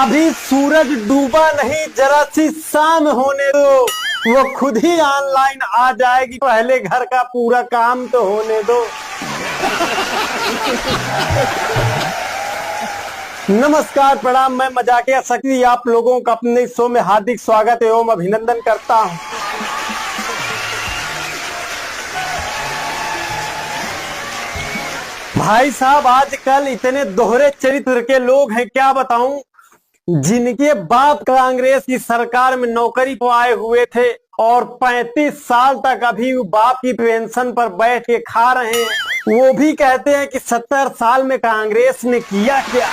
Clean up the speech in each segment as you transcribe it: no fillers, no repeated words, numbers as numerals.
अभी सूरज डूबा नहीं, जरा सी शाम होने दो, वो खुद ही ऑनलाइन आ जाएगी। पहले घर का पूरा काम तो होने दो। नमस्कार, प्रणाम। मैं मजाकिया शक्ति आप लोगों का अपने शो में हार्दिक स्वागत एवं अभिनंदन करता हूं। भाई साहब, आजकल इतने दोहरे चरित्र के लोग हैं, क्या बताऊं। जिनके बाप कांग्रेस की सरकार में नौकरी को आए हुए थे और 35 साल तक अभी बाप की पेंशन पर बैठ के खा रहे हैं, वो भी कहते हैं कि 70 साल में कांग्रेस ने किया क्या।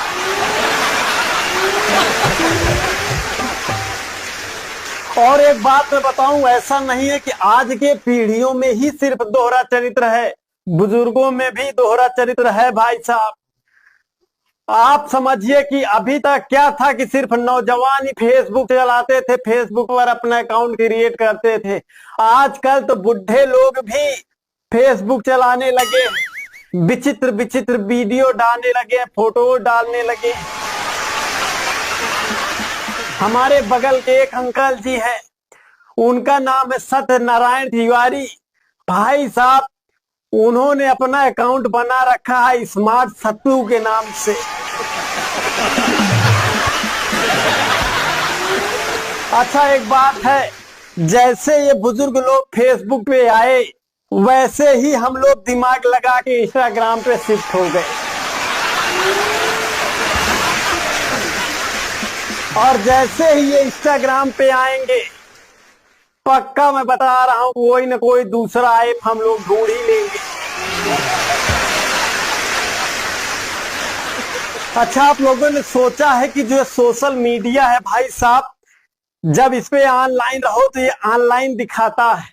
और एक बात मैं बताऊं, ऐसा नहीं है कि आज के पीढ़ियों में ही सिर्फ दोहरा चरित्र है, बुजुर्गों में भी दोहरा चरित्र है। भाई साहब, आप समझिए कि अभी तक क्या था कि सिर्फ नौजवान ही फेसबुक चलाते थे, फेसबुक पर अपना अकाउंट क्रिएट करते थे। आजकल तो बुढ़े लोग भी फेसबुक चलाने लगे, विचित्र विचित्र वीडियो डालने लगे, फोटो डालने लगे। हमारे बगल के एक अंकल जी हैं, उनका नाम है सत्यनारायण तिवारी। भाई साहब, उन्होंने अपना अकाउंट बना रखा है स्मार्ट सत्तू के नाम से। अच्छा, एक बात है, जैसे ये बुजुर्ग लोग फेसबुक पे आए, वैसे ही हम लोग दिमाग लगा के इंस्टाग्राम पे शिफ्ट हो गए। और जैसे ही ये इंस्टाग्राम पे आएंगे, पक्का मैं बता रहा हूं, कोई न कोई दूसरा ऐप हम लोग ढूंढ ही लेंगे। अच्छा, आप लोगों ने सोचा है कि जो सोशल मीडिया है भाई साहब, जब इस पे ऑनलाइन रहो तो ये ऑनलाइन दिखाता है।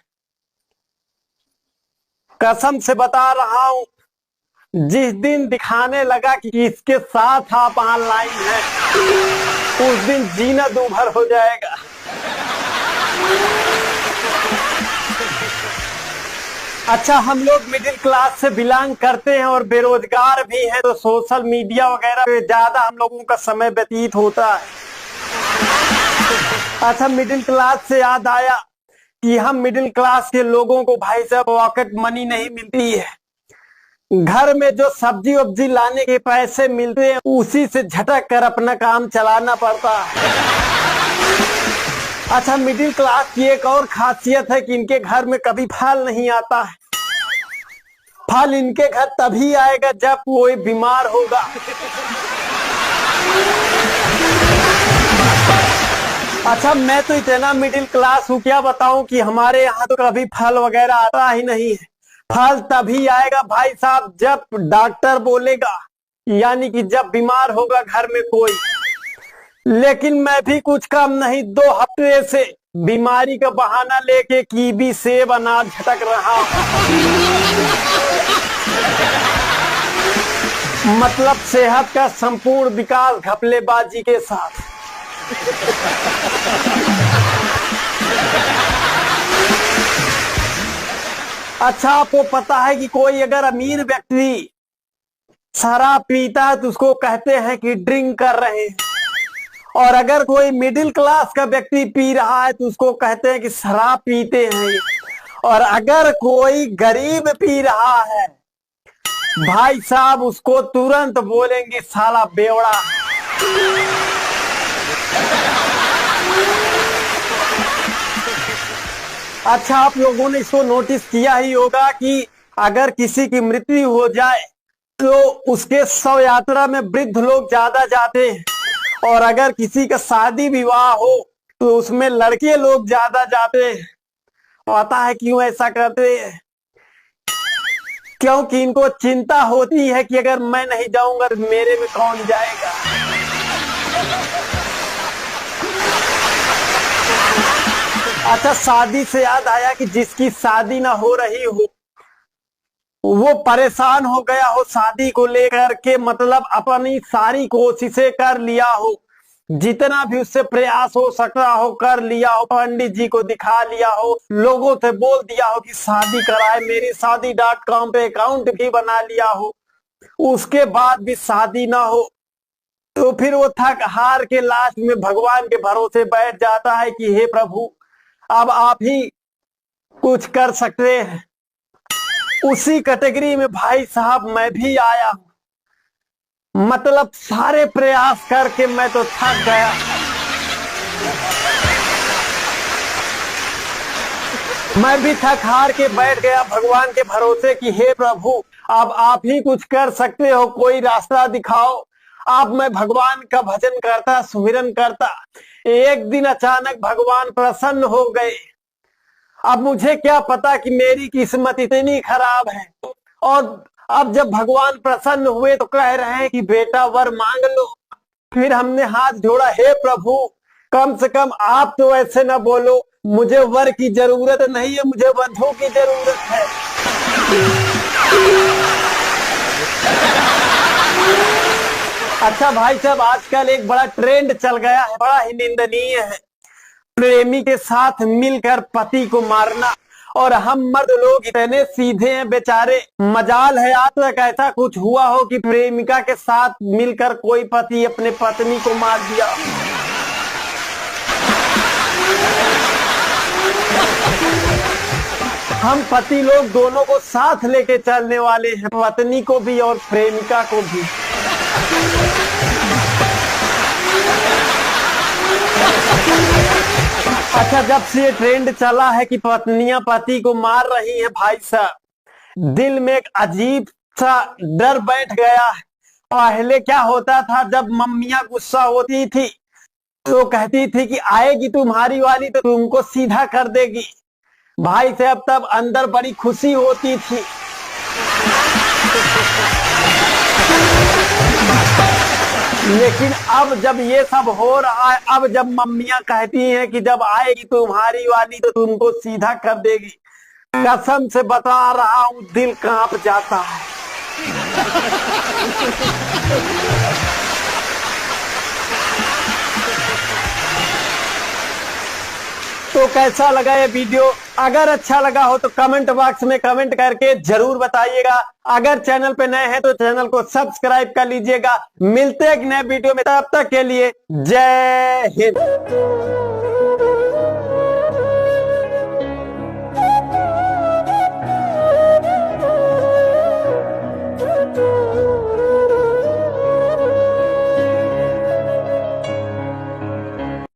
कसम से बता रहा हूं, जिस दिन दिखाने लगा कि इसके साथ आप ऑनलाइन हैं, उस दिन जीना दूभर हो जाएगा। अच्छा, हम लोग मिडिल क्लास से बिलोंग करते हैं और बेरोजगार भी हैं, तो सोशल मीडिया वगैरह पे ज्यादा हम लोगों का समय व्यतीत होता है। अच्छा, मिडिल क्लास से याद आया कि हम मिडिल क्लास के लोगों को भाई साहब पॉकेट मनी नहीं मिलती है। घर में जो सब्जी वब्जी लाने के पैसे मिलते हैं, उसी से झटक कर अपना काम चलाना पड़ता है। अच्छा, मिडिल क्लास की एक और खासियत है कि इनके घर में कभी फल नहीं आता है। फल इनके घर तभी आएगा जब कोई बीमार होगा। अच्छा, मैं तो इतना मिडिल क्लास हूँ, क्या बताऊं कि हमारे यहाँ तो कभी फल वगैरह आता ही नहीं है। फल तभी आएगा भाई साहब जब डॉक्टर बोलेगा, यानी कि जब बीमार होगा घर में कोई। लेकिन मैं भी कुछ कम नहीं, 2 हफ्ते से बीमारी का बहाना लेके कीवी सेब अनार झटक रहा हूं। मतलब सेहत का संपूर्ण विकास घपलेबाजी के साथ। अच्छा, आपको पता है कि कोई अगर अमीर व्यक्ति शराब पीता है तो उसको कहते हैं कि ड्रिंक कर रहे हैं, और अगर कोई मिडिल क्लास का व्यक्ति पी रहा है तो उसको कहते हैं कि शराब पीते हैं। और अगर कोई गरीब पी रहा है भाई साहब, उसको तुरंत बोलेंगे साला बेवड़ा। अच्छा, आप लोगों ने इसको नोटिस किया ही होगा कि अगर किसी की मृत्यु हो जाए तो उसके शव यात्रा में वृद्ध लोग ज्यादा जाते हैं, और अगर किसी का शादी विवाह हो तो उसमें लड़के लोग ज्यादा जाते हैं। पता है क्यों ऐसा करते हैं? क्योंकि इनको चिंता होती है कि अगर मैं नहीं जाऊंगा तो मेरे में कौन जाएगा। अच्छा, शादी से याद आया कि जिसकी शादी ना हो रही हो, वो परेशान हो गया हो शादी को लेकर के, मतलब अपनी सारी कोशिशें कर लिया हो, जितना भी उससे प्रयास हो सकता हो कर लिया हो, पंडित जी को दिखा लिया हो, लोगों से बोल दिया हो कि शादी कराए, मेरी शादी.com पे अकाउंट भी बना लिया हो, उसके बाद भी शादी ना हो, तो फिर वो थक हार के लास्ट में भगवान के भरोसे बैठ जाता है कि हे प्रभु, अब आप ही कुछ कर सकते हैं। उसी कैटेगरी में भाई साहब मैं भी आया हूं। मतलब सारे प्रयास करके मैं तो थक गया। मैं भी थक हार के बैठ गया भगवान के भरोसे कि हे प्रभु, अब आप ही कुछ कर सकते हो, कोई रास्ता दिखाओ। अब मैं भगवान का भजन करता, सुमिरन करता। एक दिन अचानक भगवान प्रसन्न हो गए। अब मुझे क्या पता कि मेरी किस्मत इतनी खराब है। और अब जब भगवान प्रसन्न हुए तो कह रहे हैं कि बेटा वर मांग लो। फिर हमने हाथ जोड़ा, हे प्रभु, कम से कम आप तो ऐसे ना बोलो, मुझे वर की जरूरत नहीं है, मुझे वधू की जरूरत है। अच्छा भाई साहब, आजकल एक बड़ा ट्रेंड चल गया है, बड़ा ही निंदनीय है, प्रेमी के साथ मिलकर पति को मारना। और हम मर्द लोग इतने सीधे हैं बेचारे, मजाल है आज तक ऐसा कुछ हुआ हो कि प्रेमिका के साथ मिलकर कोई पति अपने पत्नी को मार दिया। हम पति लोग दोनों को साथ लेके चलने वाले हैं, पत्नी को भी और प्रेमिका को भी। अच्छा, जब से ये ट्रेंड चला है कि पत्नियां पति को मार रही हैं भाई साहब, दिल में एक अजीब सा डर बैठ गया है। पहले क्या होता था, जब मम्मियां गुस्सा होती थी तो कहती थी कि आएगी तुम्हारी वाली तो तुमको सीधा कर देगी। भाई साहब तब अंदर बड़ी खुशी होती थी। लेकिन अब जब ये सब हो रहा है, अब जब मम्मियां कहती हैं कि जब आएगी तुम्हारी वाली तो तुमको सीधा कर देगी, कसम से बता रहा हूं दिल कांप जाता है। तो कैसा लगा ये वीडियो? अगर अच्छा लगा हो तो कमेंट बॉक्स में कमेंट करके जरूर बताइएगा। अगर चैनल पे नए हैं तो चैनल को सब्सक्राइब कर लीजिएगा। मिलते हैं एक नए वीडियो में, तब तक के लिए जय हिंद।